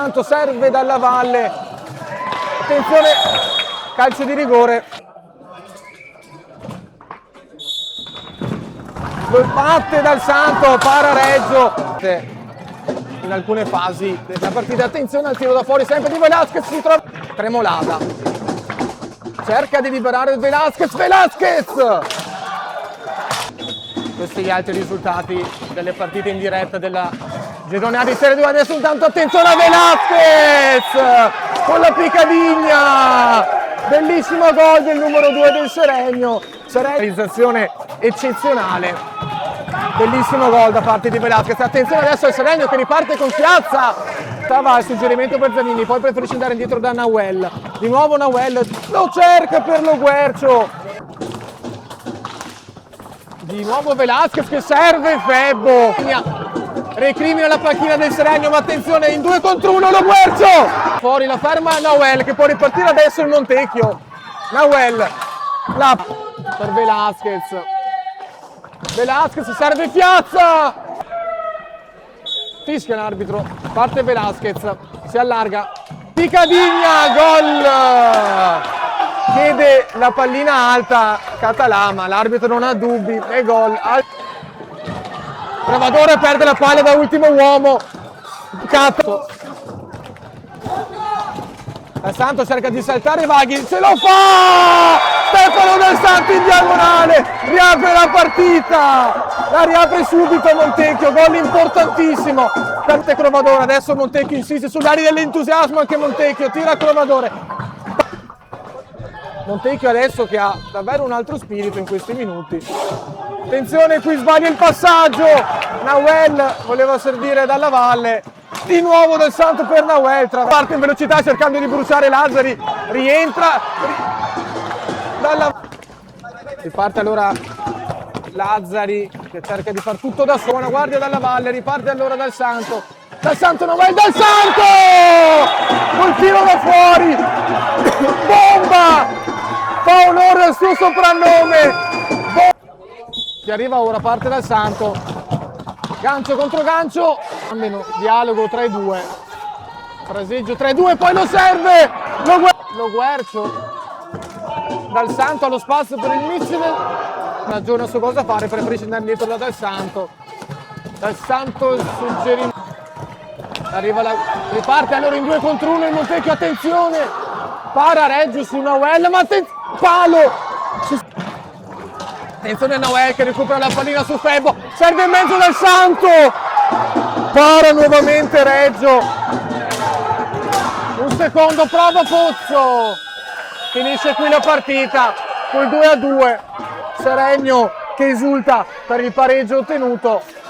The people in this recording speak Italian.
Santo serve dalla Valle, attenzione, calcio di rigore, lo batte dal Santo, para Reggio in alcune fasi della partita. Attenzione al tiro da fuori sempre di Velasquez, si trova Tremolada, cerca di liberare Velasquez. Questi gli altri risultati delle partite in diretta della girone A di Serie 2. Adesso intanto attenzione a Velasquez con la Piccadigna, bellissimo gol del numero 2 del Seregno, realizzazione eccezionale, bellissimo gol da parte di Velasquez. Attenzione adesso al Seregno che riparte con Piazza, stava il suggerimento per Zanini, poi preferisce andare indietro da Nahuel, di nuovo Nahuel lo cerca per Lo Guercio, di nuovo Velasquez che serve, Febbo recrimina la panchina del Seregno, ma attenzione in 2 contro 1 Lo Guercio, fuori la ferma Nahuel che può ripartire adesso il Montecchio. Nahuel la per Velasquez serve Piazza, fischia l'arbitro, parte Velasquez, si allarga, Piccadigna, gol, chiede la pallina alta Català, ma l'arbitro non ha dubbi e gol. Trovadore perde la palla da ultimo uomo, Del Santo cerca di saltare Vaghi, ce lo fa! Stefano Del Santo in diagonale, riapre la partita, la riapre subito Montecchio, gol importantissimo per Trovadore. Adesso Montecchio insiste sull'aria dell'entusiasmo, anche Montecchio tira Trovadore. Montecchio adesso che ha davvero un altro spirito in questi minuti. Attenzione, qui sbaglia il passaggio, Nahuel voleva servire dalla Valle, di nuovo Del Santo per Nahuel, parte in velocità cercando di bruciare Lazzari, rientra riparte allora Lazzari che cerca di far tutto da solo, buona guardia dalla Valle, riparte allora Del Santo Nahuel, Del Santo col tiro da fuori, bomba, fa onore al suo soprannome, che arriva ora, parte Del Santo, gancio contro gancio, almeno dialogo tra i due, fraseggio tra i due, poi lo serve Lo Guercio, Del Santo allo spazio per il missile, ragiona su cosa fare, preferisce andare dietro da Del Santo il suggerimento, riparte allora in 2 contro 1 il Montecchio, attenzione, para Reggio su Nahuel, ma palo, attenzione a Nahuel che recupera la pallina su Febbo, serve in mezzo Del Santo, para nuovamente Reggio, un secondo, prova Pozzo, finisce qui la partita col 2-2, Seregno che esulta per il pareggio ottenuto.